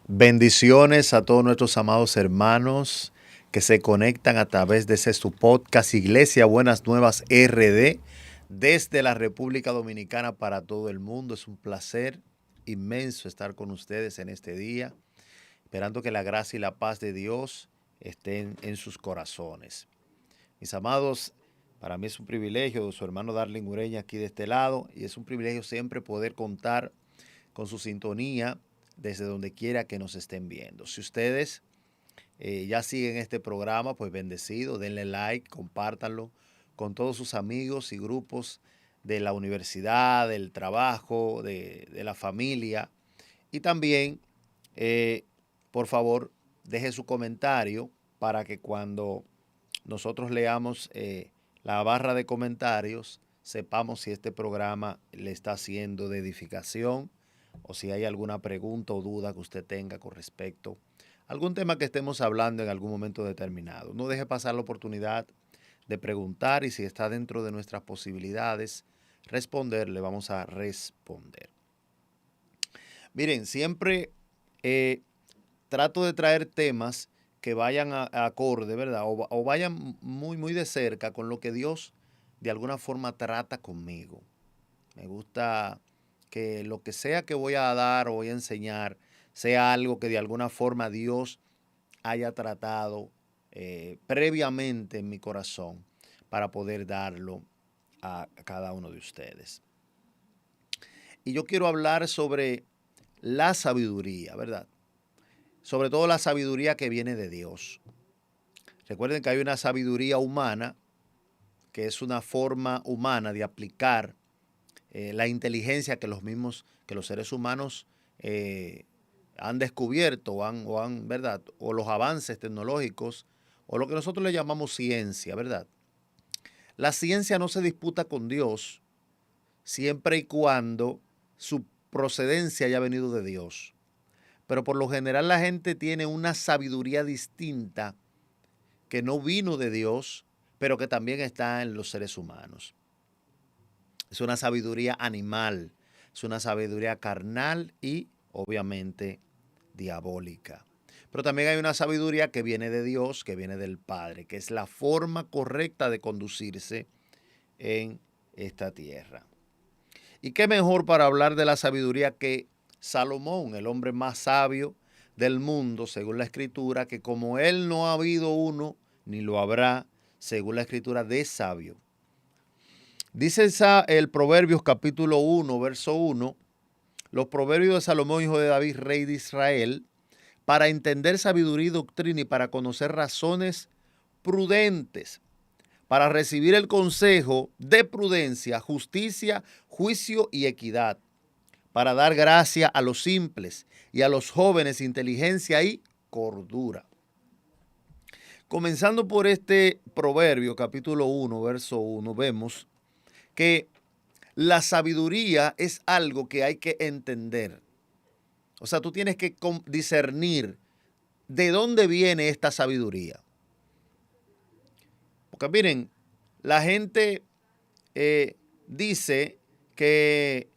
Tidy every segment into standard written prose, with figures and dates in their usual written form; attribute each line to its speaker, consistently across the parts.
Speaker 1: Bendiciones a todos nuestros amados hermanos que se conectan a través de ese su podcast Iglesia Buenas Nuevas RD desde la República Dominicana para todo el mundo. Es un placer inmenso estar con ustedes en este día, esperando que la gracia y la paz de Dios estén en sus corazones. Mis amados, para mí es un privilegio, su hermano Darling Ureña aquí de este lado, y es un privilegio siempre poder contar con su sintonía desde donde quiera que nos estén viendo. Si ustedes ya siguen este programa, pues bendecido, denle like, compártanlo con todos sus amigos y grupos de la universidad, del trabajo, de la familia. Y también, por favor, deje su comentario para que cuando nosotros leamos la barra de comentarios, sepamos si este programa le está siendo de edificación o si hay alguna pregunta o duda que usted tenga con respecto a algún tema que estemos hablando en algún momento determinado. No deje pasar la oportunidad de preguntar y si está dentro de nuestras posibilidades responder, le vamos a responder. Miren, siempre trato de traer temas que vayan a acorde, ¿verdad? O vayan muy de cerca con lo que Dios de alguna forma trata conmigo. Me gusta que lo que sea que voy a dar o voy a enseñar sea algo que de alguna forma Dios haya tratado previamente en mi corazón para poder darlo a cada uno de ustedes. Y yo quiero hablar sobre la sabiduría, ¿verdad? Sobre todo la sabiduría que viene de Dios. Recuerden que hay una sabiduría humana, que es una forma humana de aplicar la inteligencia que los seres humanos han descubierto ¿verdad? O los avances tecnológicos, o lo que nosotros le llamamos ciencia, ¿verdad? La ciencia no se disputa con Dios siempre y cuando su procedencia haya venido de Dios. Pero por lo general la gente tiene una sabiduría distinta que no vino de Dios, pero que también está en los seres humanos. Es una sabiduría animal, es una sabiduría carnal y obviamente diabólica. Pero también hay una sabiduría que viene de Dios, que viene del Padre, que es la forma correcta de conducirse en esta tierra. ¿Y qué mejor para hablar de la sabiduría que Salomón, el hombre más sabio del mundo, según la Escritura, que como él no ha habido uno, ni lo habrá, según la Escritura, de sabio? Dice el Proverbios capítulo 1, verso 1, los proverbios de Salomón, hijo de David, rey de Israel, para entender sabiduría y doctrina y para conocer razones prudentes, para recibir el consejo de prudencia, justicia, juicio y equidad, para dar gracia a los simples y a los jóvenes inteligencia y cordura. Comenzando por este proverbio, capítulo 1, verso 1, vemos que la sabiduría es algo que hay que entender. O sea, tú tienes que discernir de dónde viene esta sabiduría. Porque miren, la gente dice que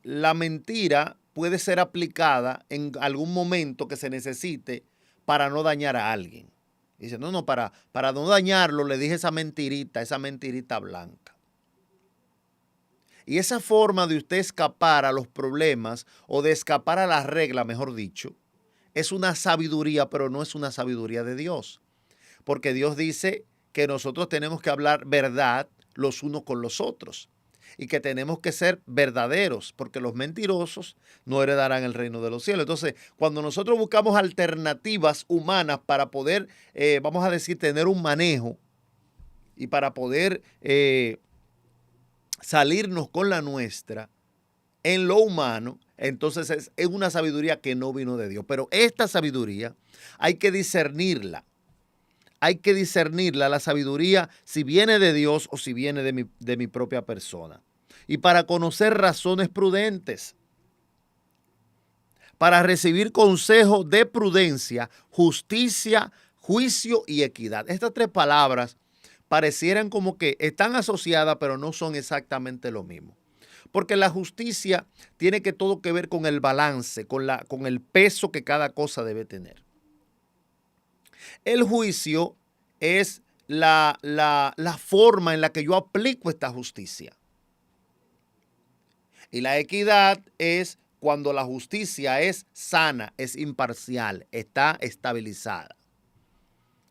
Speaker 1: la mentira puede ser aplicada en algún momento que se necesite para no dañar a alguien. Dice, no, para no dañarlo le dije esa mentirita blanca. Y esa forma de usted escapar a los problemas o de escapar a la regla, mejor dicho, es una sabiduría, pero no es una sabiduría de Dios. Porque Dios dice que nosotros tenemos que hablar verdad los unos con los otros y que tenemos que ser verdaderos, porque los mentirosos no heredarán el reino de los cielos. Entonces, cuando nosotros buscamos alternativas humanas para poder, vamos a decir, tener un manejo y para poder salirnos con la nuestra en lo humano, entonces es una sabiduría que no vino de Dios. Pero esta sabiduría hay que discernirla. Hay que discernirla, la sabiduría, si viene de Dios o si viene de mi propia persona. Y para conocer razones prudentes. para recibir consejo de prudencia, justicia, juicio y equidad. Estas tres palabras parecieran como que están asociadas, pero no son exactamente lo mismo. Porque la justicia tiene que todo que ver con el balance, con el peso que cada cosa debe tener. El juicio es la forma en la que yo aplico esta justicia. Y la equidad es cuando la justicia es sana, es imparcial, está estabilizada.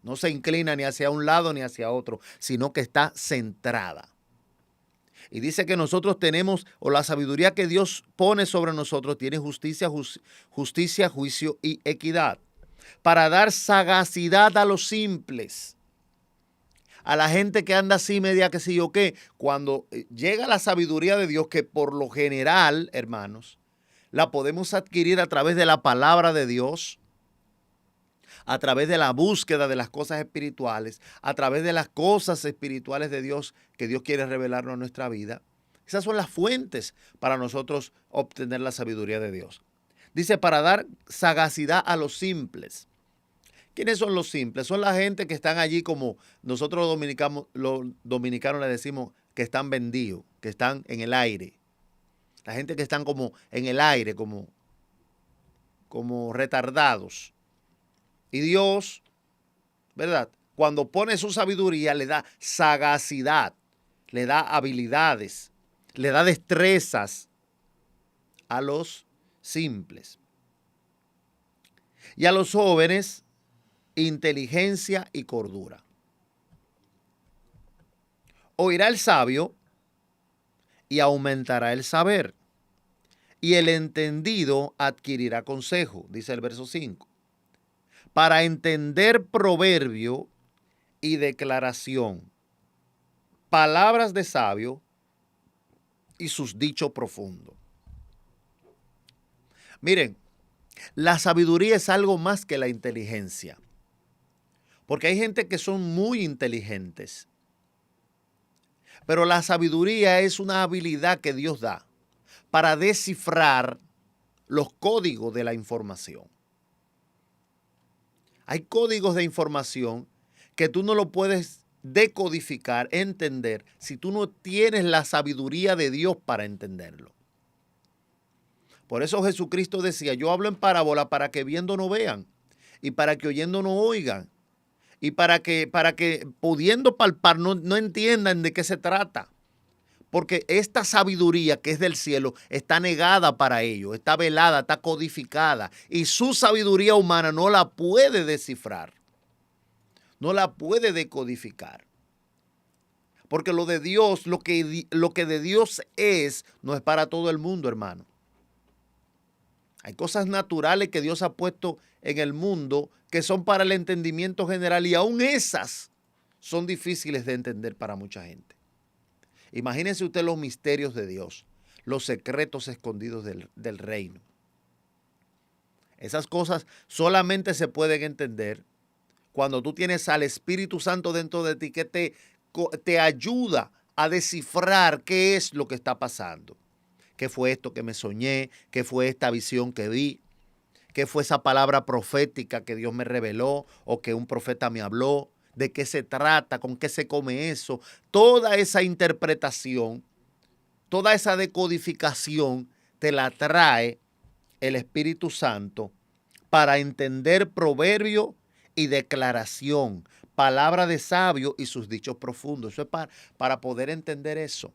Speaker 1: No se inclina ni hacia un lado ni hacia otro, sino que está centrada. Y dice que nosotros tenemos, o la sabiduría que Dios pone sobre nosotros, tiene justicia, juicio y equidad. Para dar sagacidad a los simples. A la gente que anda así media que sé yo qué. Cuando llega la sabiduría de Dios, que por lo general, hermanos, la podemos adquirir a través de la palabra de Dios, a través de la búsqueda de las cosas espirituales, a través de las cosas espirituales de Dios que Dios quiere revelarnos en nuestra vida. Esas son las fuentes para nosotros obtener la sabiduría de Dios. Dice, para dar sagacidad a los simples. ¿Quiénes son los simples? Son la gente que están allí como nosotros los dominicanos le decimos que están vendidos, que están en el aire. La gente que están como en el aire, como retardados. Y Dios, ¿verdad? Cuando pone su sabiduría, le da sagacidad, le da habilidades, le da destrezas a los simples. Y a los jóvenes, inteligencia y cordura. Oirá el sabio y aumentará el saber, y el entendido adquirirá consejo, dice el verso 5. Para entender proverbio y declaración, palabras de sabio y sus dichos profundos. Miren, la sabiduría es algo más que la inteligencia. Porque hay gente que son muy inteligentes. Pero la sabiduría es una habilidad que Dios da para descifrar los códigos de la información. Hay códigos de información que tú no lo puedes decodificar, entender, si tú no tienes la sabiduría de Dios para entenderlo. Por eso Jesucristo decía, yo hablo en parábola para que viendo no vean y para que oyendo no oigan y para que pudiendo palpar no entiendan de qué se trata. Porque esta sabiduría que es del cielo está negada para ellos, está velada, está codificada. Y su sabiduría humana no la puede descifrar, no la puede decodificar. Porque lo de Dios, lo que de Dios no es para todo el mundo, hermano. Hay cosas naturales que Dios ha puesto en el mundo que son para el entendimiento general y aún esas son difíciles de entender para mucha gente. Imagínense usted los misterios de Dios, los secretos escondidos del reino. Esas cosas solamente se pueden entender cuando tú tienes al Espíritu Santo dentro de ti que te ayuda a descifrar qué es lo que está pasando. ¿Qué fue esto que me soñé? ¿Qué fue esta visión que vi? ¿Qué fue esa palabra profética que Dios me reveló o que un profeta me habló? ¿De qué se trata? ¿Con qué se come eso? Toda esa interpretación, toda esa decodificación te la trae el Espíritu Santo para entender proverbio y declaración, palabra de sabio y sus dichos profundos. Eso es para poder entender eso.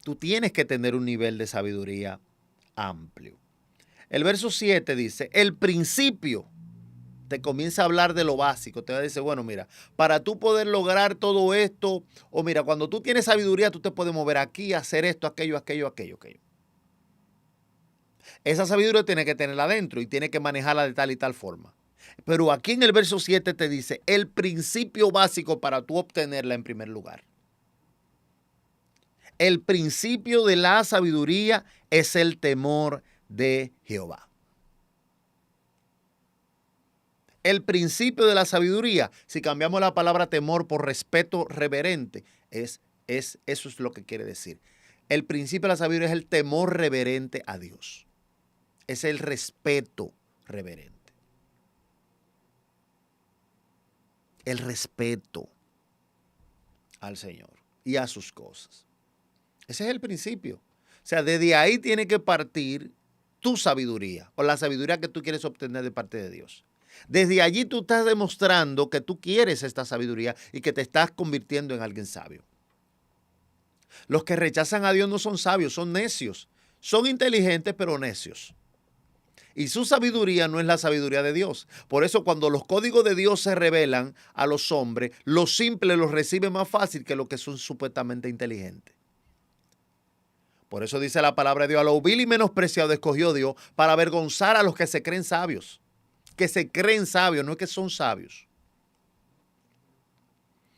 Speaker 1: Tú tienes que tener un nivel de sabiduría amplio. El verso 7 dice, el principio te comienza a hablar de lo básico. Te va a decir, bueno, mira, para tú poder lograr todo esto, o mira, cuando tú tienes sabiduría, tú te puedes mover aquí, hacer esto, aquello. Esa sabiduría tiene que tenerla adentro y tiene que manejarla de tal y tal forma. Pero aquí en el verso 7 te dice, el principio básico para tú obtenerla en primer lugar. El principio de la sabiduría es el temor de Jehová. El principio de la sabiduría, si cambiamos la palabra temor por respeto reverente, eso es lo que quiere decir. El principio de la sabiduría es el temor reverente a Dios. Es el respeto reverente. El respeto al Señor y a sus cosas. Ese es el principio. O sea, desde ahí tiene que partir tu sabiduría o la sabiduría que tú quieres obtener de parte de Dios. Desde allí tú estás demostrando que tú quieres esta sabiduría y que te estás convirtiendo en alguien sabio. Los que rechazan a Dios no son sabios, son necios. Son inteligentes, pero necios. Y su sabiduría no es la sabiduría de Dios. Por eso cuando los códigos de Dios se revelan a los hombres, los simples los reciben más fácil que los que son supuestamente inteligentes. Por eso dice la palabra de Dios, a lo vil y menospreciado escogió Dios para avergonzar a los que se creen sabios. Que se creen sabios, no es que son sabios.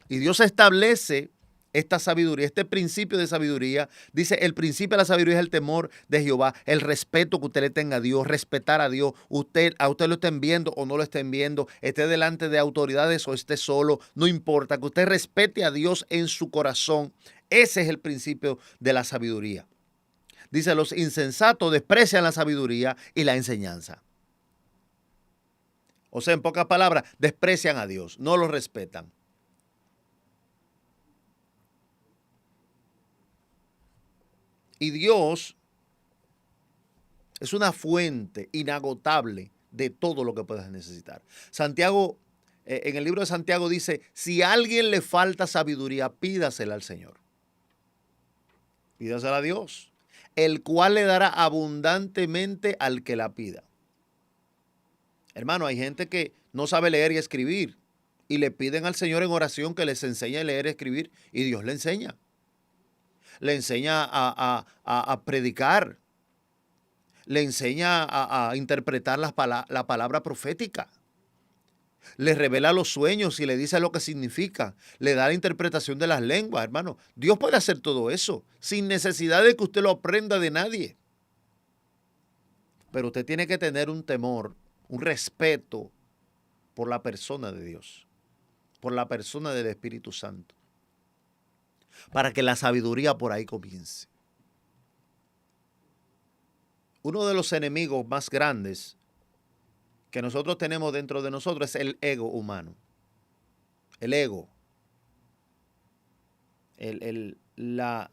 Speaker 1: Y Dios establece esta sabiduría, este principio de sabiduría. Dice, el principio de la sabiduría es el temor de Jehová, el respeto que usted le tenga a Dios, respetar a Dios. A usted lo estén viendo o no lo estén viendo, esté delante de autoridades o esté solo, no importa, que usted respete a Dios en su corazón. Ese es el principio de la sabiduría. Dice, los insensatos desprecian la sabiduría y la enseñanza. O sea, en pocas palabras, desprecian a Dios, no lo respetan. Y Dios es una fuente inagotable de todo lo que puedas necesitar. Santiago, en el libro de Santiago dice, si a alguien le falta sabiduría, pídasela al Señor. Pídasela a Dios, el cual le dará abundantemente al que la pida. Hermano, hay gente que no sabe leer y escribir y le piden al Señor en oración que les enseñe a leer y escribir y Dios le enseña. Le enseña a predicar, le enseña a interpretar la palabra profética, le revela los sueños y le dice lo que significa, le da la interpretación de las lenguas, hermano. Dios puede hacer todo eso sin necesidad de que usted lo aprenda de nadie. Pero usted tiene que tener un temor, un respeto por la persona de Dios, por la persona del Espíritu Santo, para que la sabiduría por ahí comience. Uno de los enemigos más grandes que nosotros tenemos dentro de nosotros es el ego humano. El ego. La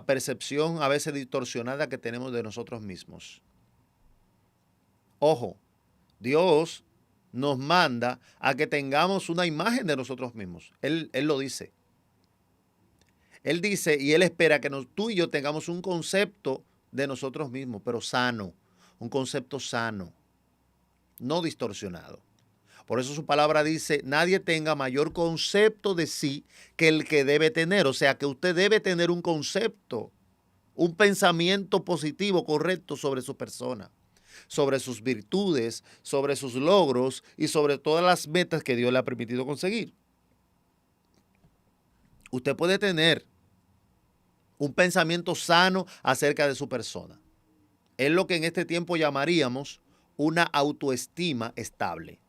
Speaker 1: percepción a veces distorsionada que tenemos de nosotros mismos. Ojo, Dios nos manda a que tengamos una imagen de nosotros mismos. Él lo dice. Él dice y Él espera que tú y yo tengamos un concepto de nosotros mismos, pero sano, un concepto sano, no distorsionado. Por eso su palabra dice, nadie tenga mayor concepto de sí que el que debe tener. O sea, que usted debe tener un concepto, un pensamiento positivo, correcto sobre su persona, sobre sus virtudes, sobre sus logros y sobre todas las metas que Dios le ha permitido conseguir. Usted puede tener un pensamiento sano acerca de su persona. Es lo que en este tiempo llamaríamos una autoestima estable.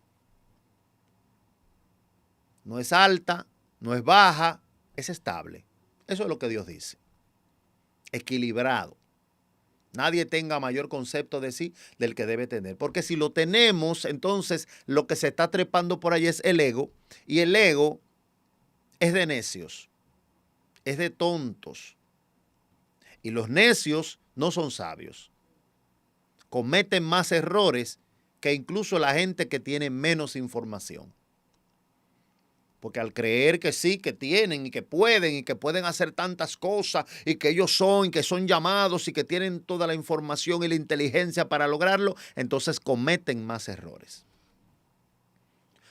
Speaker 1: No es alta, no es baja, es estable. Eso es lo que Dios dice. Equilibrado. Nadie tenga mayor concepto de sí del que debe tener. Porque si lo tenemos, entonces lo que se está trepando por ahí es el ego. Y el ego es de necios, es de tontos. Y los necios no son sabios. Cometen más errores que incluso la gente que tiene menos información. Porque al creer que sí, que tienen y que pueden hacer tantas cosas y que ellos son, que son llamados y que tienen toda la información y la inteligencia para lograrlo, entonces cometen más errores.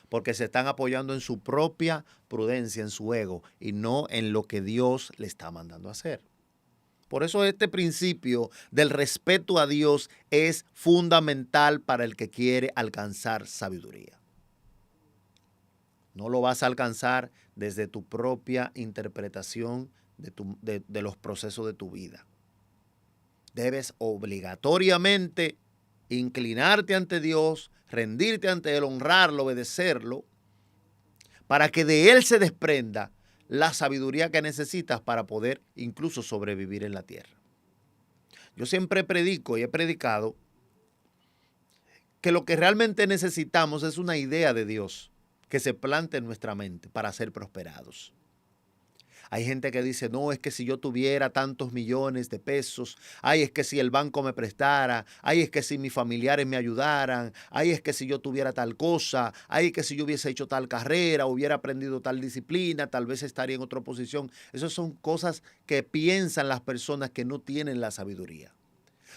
Speaker 1: Porque se están apoyando en su propia prudencia, en su ego y no en lo que Dios le está mandando a hacer. Por eso este principio del respeto a Dios es fundamental para el que quiere alcanzar sabiduría. No lo vas a alcanzar desde tu propia interpretación de los procesos de tu vida. Debes obligatoriamente inclinarte ante Dios, rendirte ante Él, honrarlo, obedecerlo, para que de Él se desprenda la sabiduría que necesitas para poder incluso sobrevivir en la tierra. Yo siempre predico y he predicado que lo que realmente necesitamos es una idea de Dios que se plante en nuestra mente para ser prosperados. Hay gente que dice, no, es que si yo tuviera tantos millones de pesos, ay, es que si el banco me prestara, ay, es que si mis familiares me ayudaran, ay, es que si yo tuviera tal cosa, ay, es que si yo hubiese hecho tal carrera, hubiera aprendido tal disciplina, tal vez estaría en otra posición. Esas son cosas que piensan las personas que no tienen la sabiduría.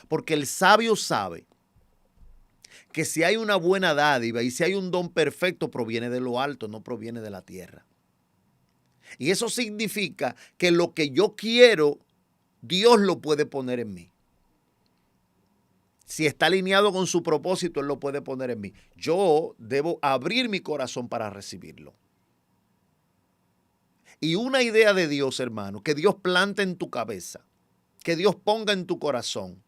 Speaker 1: Porque el sabio sabe que si hay una buena dádiva y si hay un don perfecto, proviene de lo alto, no proviene de la tierra. Y eso significa que lo que yo quiero, Dios lo puede poner en mí. Si está alineado con su propósito, Él lo puede poner en mí. Yo debo abrir mi corazón para recibirlo. Y una idea de Dios, hermano, que Dios plante en tu cabeza, que Dios ponga en tu corazón,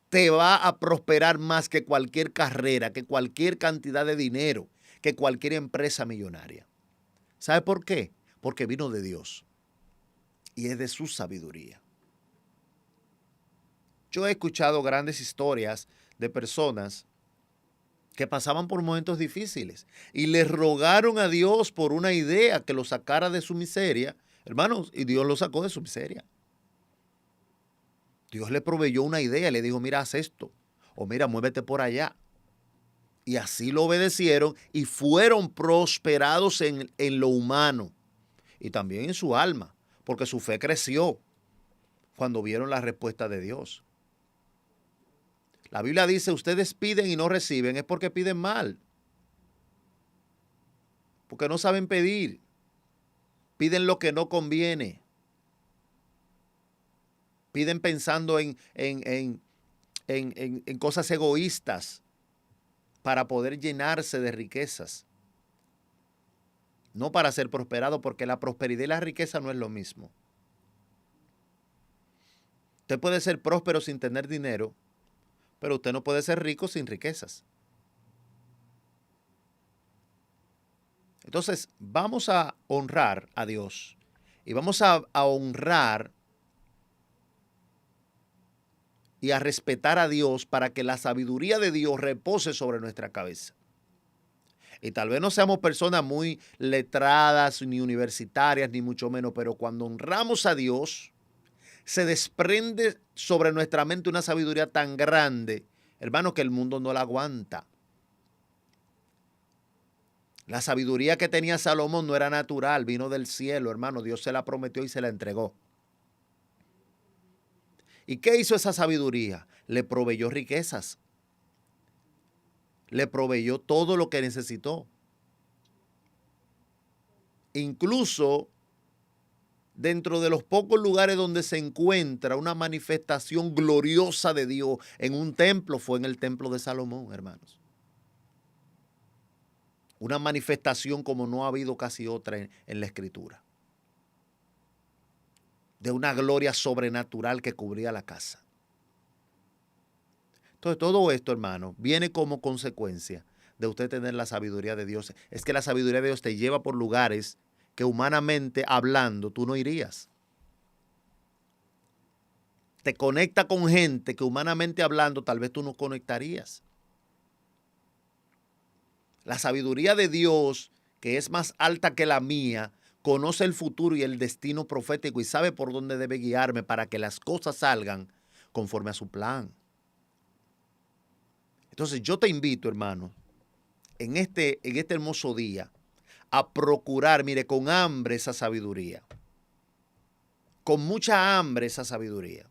Speaker 1: te va a prosperar más que cualquier carrera, que cualquier cantidad de dinero, que cualquier empresa millonaria. ¿Sabe por qué? Porque vino de Dios y es de su sabiduría. Yo he escuchado grandes historias de personas que pasaban por momentos difíciles y le rogaron a Dios por una idea que lo sacara de su miseria, hermanos, y Dios lo sacó de su miseria. Dios le proveyó una idea, le dijo, mira, haz esto, o mira, muévete por allá. Y así lo obedecieron y fueron prosperados en lo humano y también en su alma, porque su fe creció cuando vieron la respuesta de Dios. La Biblia dice, ustedes piden y no reciben, es porque piden mal, porque no saben pedir, piden lo que no conviene, piden pensando en cosas egoístas para poder llenarse de riquezas, no para ser prosperado, porque la prosperidad y la riqueza no es lo mismo. Usted puede ser próspero sin tener dinero, pero usted no puede ser rico sin riquezas. Entonces, vamos a honrar a Dios y vamos a honrar y a respetar a Dios para que la sabiduría de Dios repose sobre nuestra cabeza. Y tal vez no seamos personas muy letradas, ni universitarias, ni mucho menos, pero cuando honramos a Dios, se desprende sobre nuestra mente una sabiduría tan grande, hermano, que el mundo no la aguanta. La sabiduría que tenía Salomón no era natural, vino del cielo, hermano. Dios se la prometió y se la entregó. ¿Y qué hizo esa sabiduría? Le proveyó riquezas. Le proveyó todo lo que necesitó. Incluso dentro de los pocos lugares donde se encuentra una manifestación gloriosa de Dios en un templo, fue en el templo de Salomón, hermanos. Una manifestación como no ha habido casi otra en la Escritura. De una gloria sobrenatural que cubría la casa. Entonces, todo esto, hermano, viene como consecuencia de usted tener la sabiduría de Dios. Es que la sabiduría de Dios te lleva por lugares que humanamente hablando tú no irías. Te conecta con gente que humanamente hablando tal vez tú no conectarías. La sabiduría de Dios, que es más alta que la mía, conoce el futuro y el destino profético y sabe por dónde debe guiarme para que las cosas salgan conforme a su plan. Entonces yo te invito, hermano, en este hermoso día, a procurar, mire, con hambre esa sabiduría. Con mucha hambre esa sabiduría.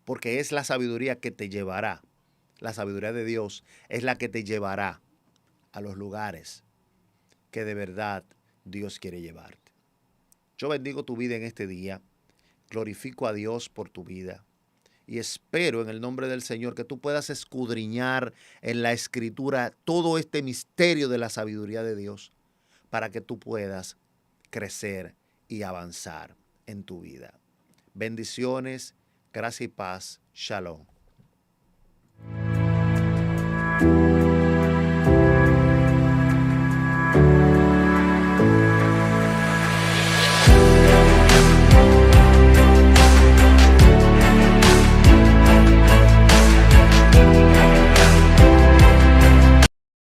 Speaker 1: Porque es la sabiduría que te llevará. La sabiduría de Dios es la que te llevará a los lugares que de verdad Dios quiere llevarte. Yo bendigo tu vida en este día. Glorifico a Dios por tu vida. Y espero en el nombre del Señor que tú puedas escudriñar en la Escritura todo este misterio de la sabiduría de Dios para que tú puedas crecer y avanzar en tu vida. Bendiciones, gracia y paz. Shalom.